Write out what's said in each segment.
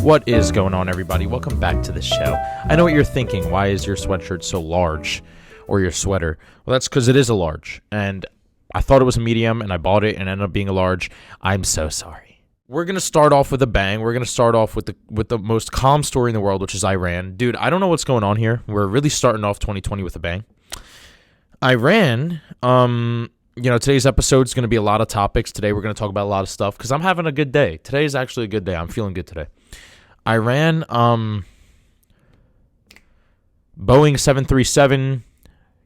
What is going on, everybody? Welcome back to the show. I know what you're thinking. Why is your sweatshirt so large? Or your sweater? Well, that's because it is a large. And I thought it was a medium, and I bought it and ended up being a large. I'm so sorry. We're going to start off with a bang. We're going to start off with the most calm story in the world, which is Iran. Dude, I don't know what's going on here. We're really starting off 2020 with a bang. Iran, today's episode is going to be a lot of topics. Today we're going to talk about a lot of stuff because I'm having a good day. Today is actually a good day. I'm feeling good today. Iran, Boeing 737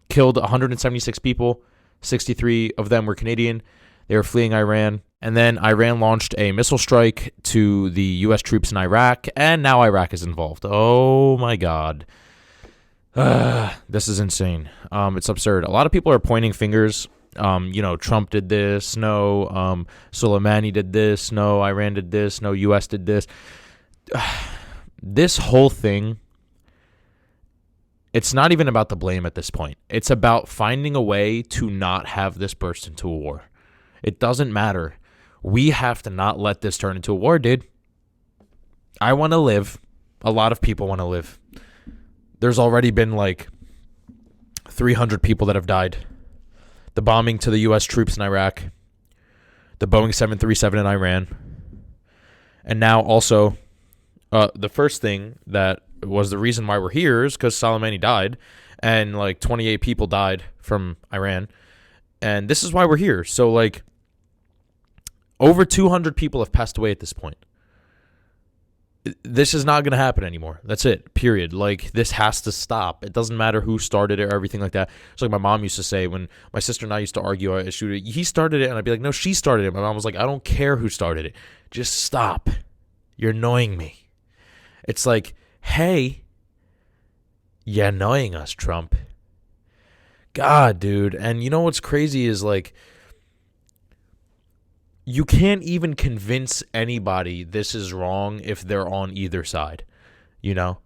killed 176 people. 63 of them were Canadian. They were fleeing Iran. And then Iran launched a missile strike to the U.S. troops in Iraq. And now Iraq is involved. Oh, my God. This is insane. It's absurd. A lot of people are pointing fingers. Trump did this. No. Soleimani did this. No. Iran did this. No. U.S. did this. This whole thing, it's not even about the blame at this point. It's about finding a way to not have this burst into a war. It doesn't matter. We have to not let this turn into a war, dude. I want to live. A lot of people want to live. There's already been like 300 people that have died. The bombing to the U.S. troops in Iraq. The Boeing 737 in Iran. And now also, the first thing that was the reason why we're here is because Soleimani died. And like 28 people died from Iran. And this is why we're here. So like over 200 people have passed away at this point. This is not going to happen anymore. That's it, period. Like, this has to stop. It doesn't matter who started it or everything like that. It's like my mom used to say when my sister and I used to argue, he started it, and I'd be like, no, she started it. My mom was like, I don't care who started it. Just stop. You're annoying me. It's like, hey, you're annoying us, Trump. God, dude. And you know what's crazy is, like, you can't even convince anybody this is wrong if they're on either side, you know?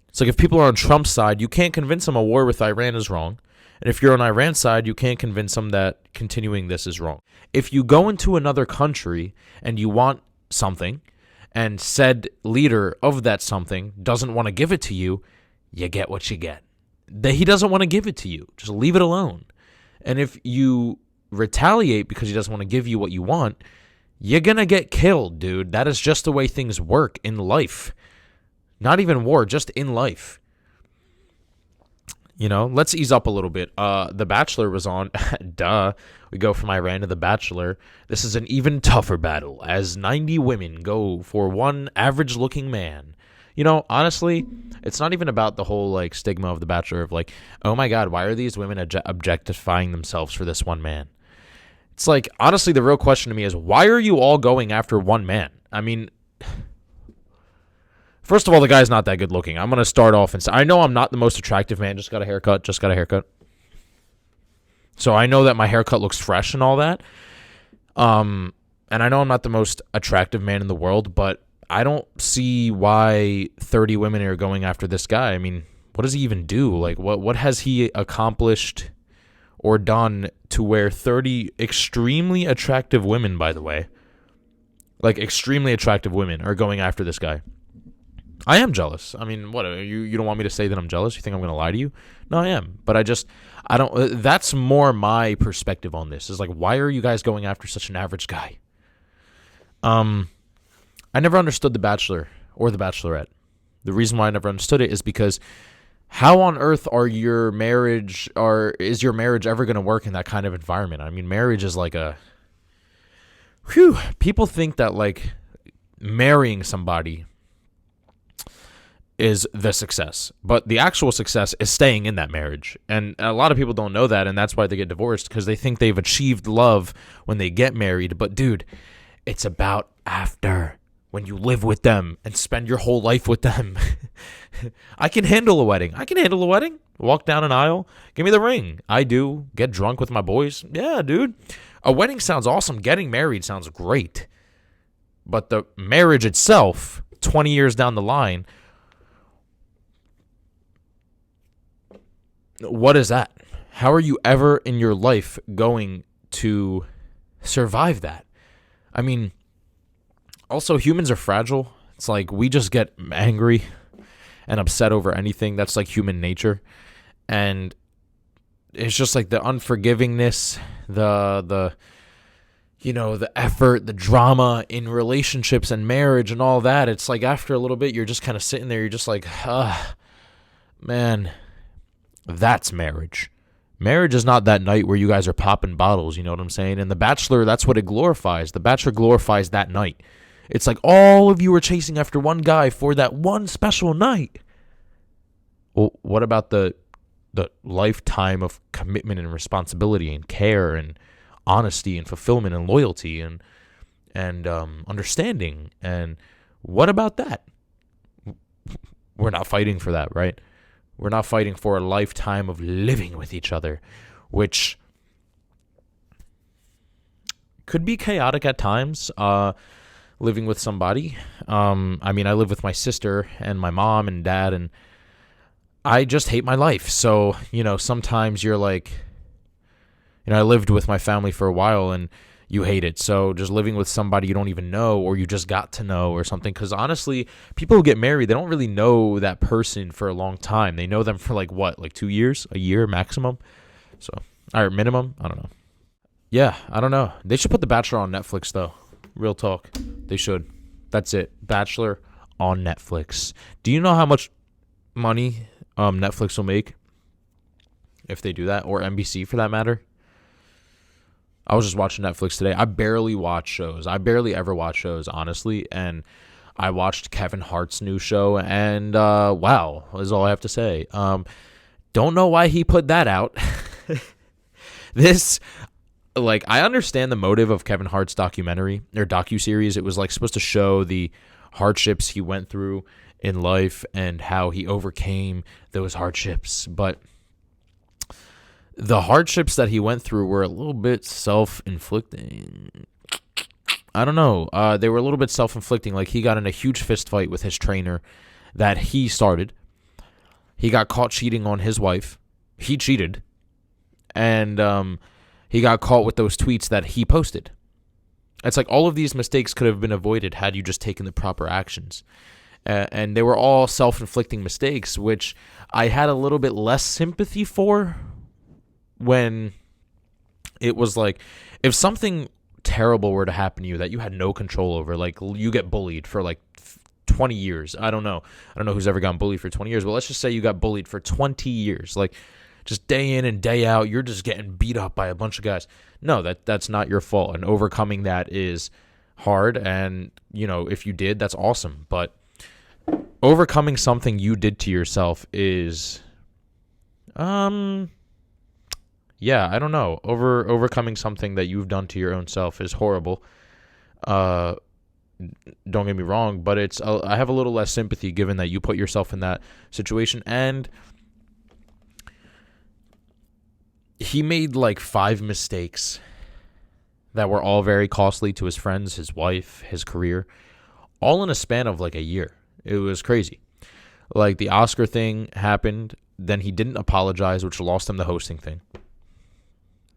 It's like if people are on Trump's side, you can't convince them a war with Iran is wrong. And if you're on Iran's side, you can't convince them that continuing this is wrong. If you go into another country and you want something and said leader of that something doesn't want to give it to you, you get what you get. He doesn't want to give it to you. Just leave it alone. And if you retaliate because he doesn't want to give you what you want, you're gonna get killed, dude. That is just the way things work in life. Not even war, just in life. Let's ease up a little bit. The Bachelor was on. Duh. We go from Iran to The Bachelor. This is an even tougher battle as 90 women go for one average-looking man. Honestly, it's not even about the whole like stigma of The Bachelor of like, oh my God, why are these women objectifying themselves for this one man? It's like, honestly, the real question to me is, why are you all going after one man? I mean, first of all, the guy's not that good looking. I'm going to start off and say, I know I'm not the most attractive man. Just got a haircut. So I know that my haircut looks fresh and all that. And I know I'm not the most attractive man in the world, but I don't see why 30 women are going after this guy. I mean, what does he even do? Like, what has he accomplished or done to where 30 extremely attractive women, by the way, like extremely attractive women are going after this guy? I am jealous. I mean, what, you don't want me to say that I'm jealous? You think I'm going to lie to you? No, I am. But I don't, that's more my perspective on this is like, why are you guys going after such an average guy? I never understood The Bachelor or The Bachelorette. The reason why I never understood it is because how on earth is your marriage ever going to work in that kind of environment? I mean, marriage is like people think that like marrying somebody is the success, but the actual success is staying in that marriage. And a lot of people don't know that, and that's why they get divorced, because they think they've achieved love when they get married. But dude, it's about after. When you live with them and spend your whole life with them. I can handle a wedding. Walk down an aisle. Give me the ring. I do. Get drunk with my boys. Yeah, dude. A wedding sounds awesome. Getting married sounds great. But the marriage itself, 20 years down the line, what is that? How are you ever in your life going to survive that? I mean, Also, humans are fragile. It's like we just get angry and upset over anything. That's like human nature. And it's just like the unforgivingness, the the effort, the drama in relationships and marriage and all that. It's like after a little bit, you're just kind of sitting there. You're just like, man, that's marriage. Marriage is not that night where you guys are popping bottles. You know what I'm saying? And The Bachelor, that's what it glorifies. The Bachelor glorifies that night. It's like all of you are chasing after one guy for that one special night. Well, what about the lifetime of commitment and responsibility and care and honesty and fulfillment and loyalty and understanding? And what about that? We're not fighting for that, right? We're not fighting for a lifetime of living with each other, which could be chaotic at times. Living with somebody. I mean, I live with my sister and my mom and dad, and I just hate my life. So, sometimes you're like, I lived with my family for a while and you hate it. So just living with somebody you don't even know or you just got to know or something. Because honestly, people who get married, they don't really know that person for a long time. They know them for like 2 years, a year maximum. So, or minimum. I don't know. Yeah, I don't know. They should put The Bachelor on Netflix though. Real talk. They should. That's it. Bachelor on Netflix. Do you know how much money Netflix will make if they do that, or NBC for that matter? I was just watching Netflix today. I barely watch shows. I barely ever watch shows, honestly. And I watched Kevin Hart's new show, and wow, is all I have to say. Don't know why he put that out. I understand the motive of Kevin Hart's documentary or docuseries. It was supposed to show the hardships he went through in life and how he overcame those hardships. But the hardships that he went through were a little bit self-inflicting. I don't know. They were a little bit self-inflicting. Like, he got in a huge fist fight with his trainer that he started. He got caught cheating on his wife. He cheated. And he got caught with those tweets that he posted. It's like all of these mistakes could have been avoided had you just taken the proper actions. And they were all self-inflicting mistakes, which I had a little bit less sympathy for when it was like, if something terrible were to happen to you that you had no control over, like you get bullied for 20 years. I don't know who's ever gotten bullied for 20 years, but let's just say you got bullied for 20 years. Like, just day in and day out, you're just getting beat up by a bunch of guys. No, that's not your fault. And overcoming that is hard. And, if you did, that's awesome. But overcoming something you did to yourself is, I don't know. Overcoming something that you've done to your own self is horrible. Don't get me wrong, but I have a little less sympathy given that you put yourself in that situation. And he made 5 mistakes that were all very costly to his friends, his wife, his career, all in a span of a year. It was crazy. The Oscar thing happened, then he didn't apologize, which lost him the hosting thing.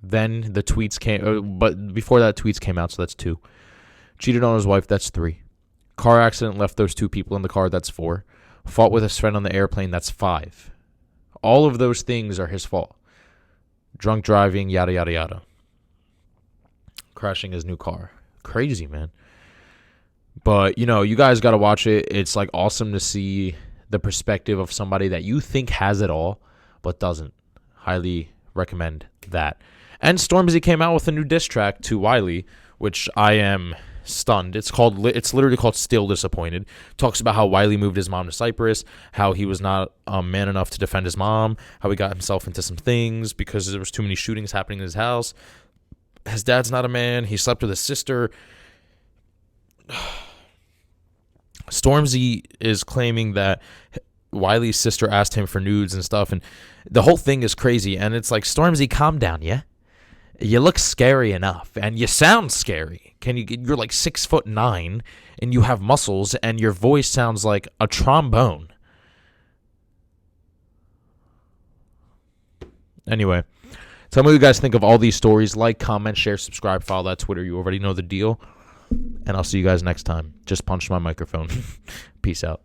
Then the tweets came, but before that, tweets came out, so that's 2. Cheated on his wife, that's 3. Car accident left those 2 people in the car, that's 4. Fought with his friend on the airplane, that's 5. All of those things are his fault. Drunk driving, yada, yada, yada. Crashing his new car. Crazy, man. But, you guys got to watch it. It's, awesome to see the perspective of somebody that you think has it all, but doesn't. Highly recommend that. And Stormzy came out with a new diss track to Wiley, which I am stunned. It's literally called Still Disappointed. Talks about how Wiley moved his mom to Cyprus, how he was not man enough to defend his mom, how he got himself into some things because there was too many shootings happening in his house. His dad's not a man. He slept with his sister. Stormzy is claiming that Wiley's sister asked him for nudes and stuff, and the whole thing is crazy. And it's like, Stormzy, calm down, yeah? You look scary enough, and you sound scary. You're 6'9", and you have muscles, and your voice sounds like a trombone. Anyway, tell me what you guys think of all these stories. Like, comment, share, subscribe, follow that Twitter. You already know the deal. And I'll see you guys next time. Just punched my microphone. Peace out.